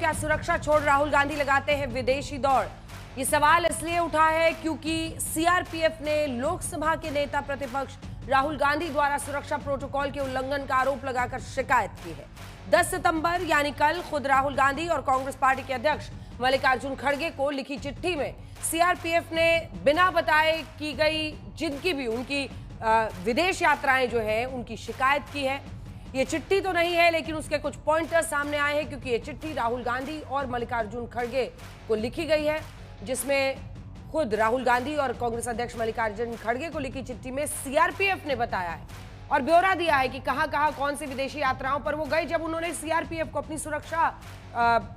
क्या सुरक्षा छोड़ राहुल गांधी लगाते हैं विदेशी दौड़? ये सवाल इसलिए उठा है क्योंकि सीआरपीएफ ने लोकसभा के नेता प्रतिपक्ष राहुल गांधी द्वारा सुरक्षा प्रोटोकॉल के उल्लंघन का आरोप लगाकर शिकायत की है। 10 सितंबर यानी कल खुद राहुल गांधी और कांग्रेस पार्टी के अध्यक्ष मल्लिकार्जुन खड़गे को लिखी चिट्ठी में सीआरपीएफ ने बिना बताए की गई जिनकी भी उनकी विदेश यात्राएं जो है उनकी शिकायत की है। ये चिट्ठी तो नहीं है लेकिन उसके कुछ पॉइंटर्स सामने आए हैं क्योंकि ये चिट्ठी राहुल गांधी और मल्लिकार्जुन खड़गे को लिखी गई है, जिसमें खुद राहुल गांधी और कांग्रेस अध्यक्ष मल्लिकार्जुन खड़गे को लिखी चिट्ठी में सीआरपीएफ ने बताया है और ब्यौरा दिया है कि कहां-कहां कौन सी विदेशी यात्राओं पर वो गए जब उन्होंने सीआरपीएफ को अपनी सुरक्षा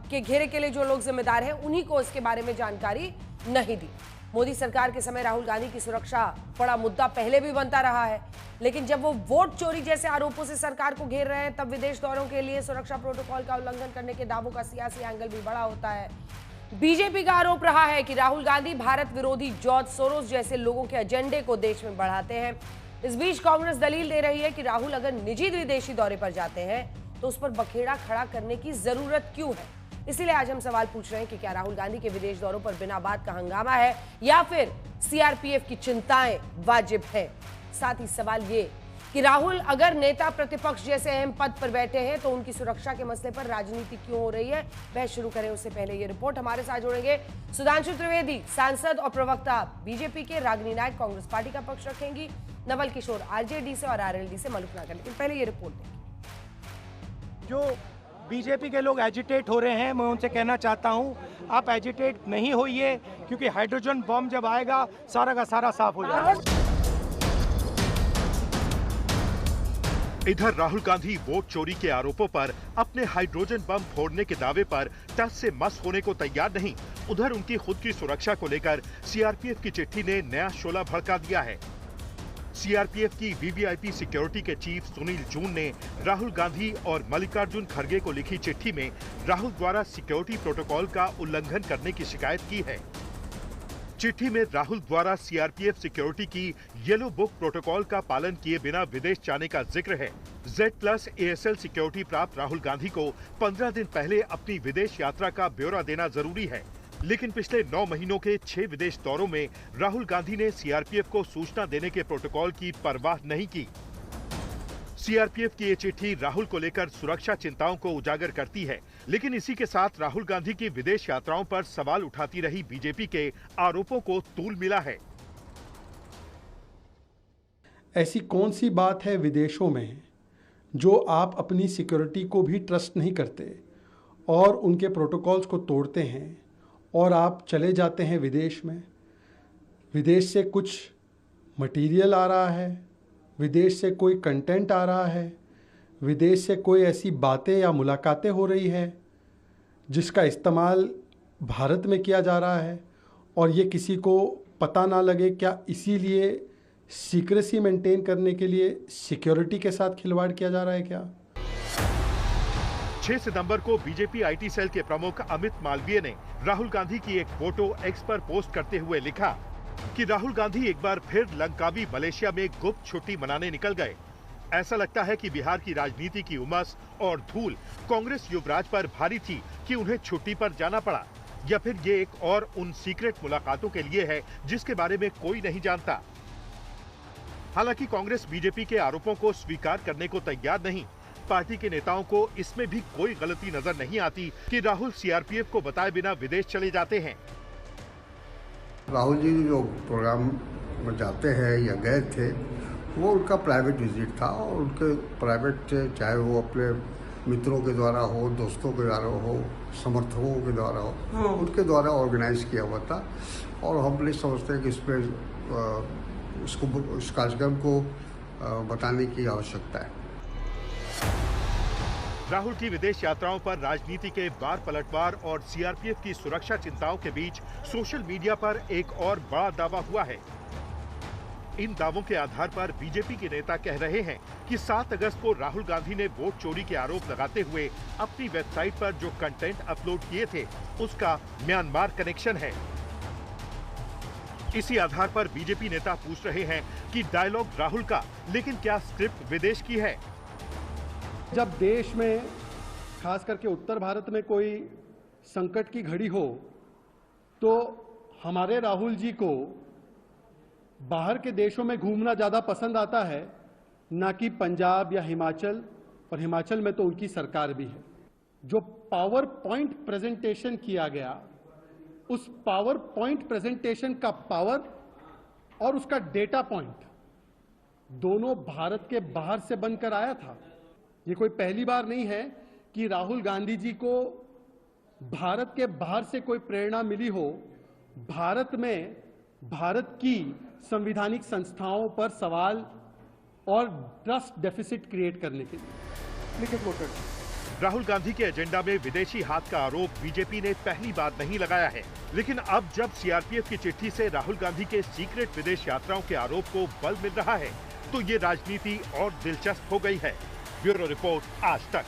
के घेरे के लिए जो लोग जिम्मेदार हैं उन्हीं को इसके बारे में जानकारी नहीं दी। मोदी सरकार के समय राहुल गांधी की सुरक्षा बड़ा मुद्दा पहले भी बनता रहा है, लेकिन जब वो वोट चोरी जैसे आरोपों से सरकार को घेर रहे हैं तब विदेश दौरों के लिए सुरक्षा प्रोटोकॉल का उल्लंघन करने के दावों का सियासी एंगल भी बड़ा होता है। बीजेपी का आरोप रहा है कि राहुल गांधी भारत विरोधी जॉर्ज सोरोस जैसे लोगों के एजेंडे को देश में बढ़ाते हैं। इस बीच कांग्रेस दलील दे रही है कि राहुल अगर निजी विदेशी दौरे पर जाते हैं तो उस पर बखेड़ा खड़ा करने की जरूरत क्यों है। इसीलिए आज हम सवाल पूछ रहे हैं कि क्या राहुल गांधी के विदेश दौरों पर बिना बात का हंगामा है या फिर सीआरपीएफ की चिंताएं वाजिब है। साथ ही सवाल ये कि राहुल अगर नेता प्रतिपक्ष जैसे अहम पद पर बैठे हैं तो उनकी सुरक्षा के मसले पर राजनीति क्यों हो रही है। बहस शुरू करें उससे पहले ये रिपोर्ट हमारे साथ जोड़ेंगे सुधांशु त्रिवेदी, सांसद और प्रवक्ता बीजेपी के, रागिनी नायक कांग्रेस पार्टी का पक्ष रखेंगी, नवल किशोर आरजेडी से और आरएलडी से मलुक नागर। लेकिन पहले ये रिपोर्ट देखें। जो बीजेपी के लोग एजिटेट हो रहे हैं, मैं उनसे कहना चाहता हूं आप एजिटेट नहीं होइए, क्योंकि हाइड्रोजन बम जब आएगा सारा का सारा साफ हो जाएगा। इधर राहुल गांधी वोट चोरी के आरोपों पर अपने हाइड्रोजन बम फोड़ने के दावे पर टस से मस होने को तैयार नहीं। उधर उनकी खुद की सुरक्षा को लेकर सीआरपीएफ की चिट्ठी ने नया शोला भड़का दिया है। सीआरपीएफ की वीवीआईपी सिक्योरिटी के चीफ सुनील जून ने राहुल गांधी और मल्लिकार्जुन खड़गे को लिखी चिट्ठी में राहुल द्वारा सिक्योरिटी प्रोटोकॉल का उल्लंघन करने की शिकायत की है। चिट्ठी में राहुल द्वारा सीआरपीएफ सिक्योरिटी की येलो बुक प्रोटोकॉल का पालन किए बिना विदेश जाने का जिक्र है। Z+ ASL सिक्योरिटी प्राप्त राहुल गांधी को 15 दिन पहले अपनी विदेश यात्रा का ब्यौरा देना जरूरी है, लेकिन पिछले 9 महीनों के 6 विदेश दौरों में राहुल गांधी ने सीआरपीएफ को सूचना देने के प्रोटोकॉल की परवाह नहीं की। सीआरपीएफ की ये चिट्ठी राहुल को लेकर सुरक्षा चिंताओं को उजागर करती है, लेकिन इसी के साथ राहुल गांधी की विदेश यात्राओं पर सवाल उठाती रही बीजेपी के आरोपों को तूल मिला है। ऐसी कौन सी बात है विदेशों में जो आप अपनी सिक्योरिटी को भी ट्रस्ट नहीं करते और उनके प्रोटोकॉल्स को तोड़ते हैं और आप चले जाते हैं विदेश में। विदेश से कुछ मटेरियल आ रहा है, विदेश से कोई कंटेंट आ रहा है, विदेश से कोई ऐसी बातें या मुलाकातें हो रही है जिसका इस्तेमाल भारत में किया जा रहा है और ये किसी को पता ना लगे। क्या इसीलिए सीक्रेसी मेंटेन करने के लिए सिक्योरिटी के साथ खिलवाड़ किया जा रहा है क्या? 6 सितंबर को बीजेपी आईटी सेल के प्रमुख अमित मालवीय ने राहुल गांधी की एक फोटो एक्स पर पोस्ट करते हुए लिखा कि राहुल गांधी एक बार फिर लंकावी मलेशिया में गुप्त छुट्टी मनाने निकल गए। ऐसा लगता है कि बिहार की राजनीति की उमस और धूल कांग्रेस युवराज पर भारी थी कि उन्हें छुट्टी पर जाना पड़ा, या फिर ये एक और उन सीक्रेट मुलाकातों के लिए है जिसके बारे में कोई नहीं जानता। हालांकि कांग्रेस बीजेपी के आरोपों को स्वीकार करने को तैयार नहीं। पार्टी के नेताओं को इसमें भी कोई गलती नजर नहीं आती कि राहुल सीआरपीएफ को बताए बिना विदेश चले जाते हैं। राहुल जी जो प्रोग्राम में जाते हैं या गए थे वो उनका प्राइवेट विजिट था और उनके प्राइवेट, चाहे वो अपने मित्रों के द्वारा हो, दोस्तों के द्वारा हो, समर्थकों के द्वारा हो, उनके द्वारा ऑर्गेनाइज किया हुआ था और हम नहीं समझते हैं कि इसमें इस कार्यक्रम को बताने की आवश्यकता है। राहुल की विदेश यात्राओं पर राजनीति के बार पलटवार और सीआरपीएफ की सुरक्षा चिंताओं के बीच सोशल मीडिया पर एक और बड़ा दावा हुआ है। इन दावों के आधार पर बीजेपी के नेता कह रहे हैं कि 7 अगस्त को राहुल गांधी ने वोट चोरी के आरोप लगाते हुए अपनी वेबसाइट पर जो कंटेंट अपलोड किए थे उसका म्यांमार कनेक्शन है। इसी आधार पर बीजेपी नेता पूछ रहे हैं कि डायलॉग राहुल का, लेकिन क्या स्क्रिप्ट विदेश की है? जब देश में खास करके उत्तर भारत में कोई संकट की घड़ी हो तो हमारे राहुल जी को बाहर के देशों में घूमना ज़्यादा पसंद आता है, ना कि पंजाब या हिमाचल, और हिमाचल में तो उनकी सरकार भी है। जो पावर पॉइंट प्रेजेंटेशन किया गया, उस पावर पॉइंट प्रेजेंटेशन का पावर और उसका डेटा पॉइंट दोनों भारत के बाहर से बनकर आया था। ये कोई पहली बार नहीं है कि राहुल गांधी जी को भारत के बाहर से कोई प्रेरणा मिली हो भारत में भारत की संवैधानिक संस्थाओं पर सवाल और ट्रस्ट डेफिसिट क्रिएट करने के लिए। लिखित वोटर राहुल गांधी के एजेंडा में विदेशी हाथ का आरोप बीजेपी ने पहली बार नहीं लगाया है, लेकिन अब जब सीआरपीएफ की चिट्ठी से राहुल गांधी के सीक्रेट विदेश यात्राओं के आरोप को बल मिल रहा है, तो ये राजनीति और दिलचस्प हो गई है। ब्यूरो रिपोर्ट, आज तक।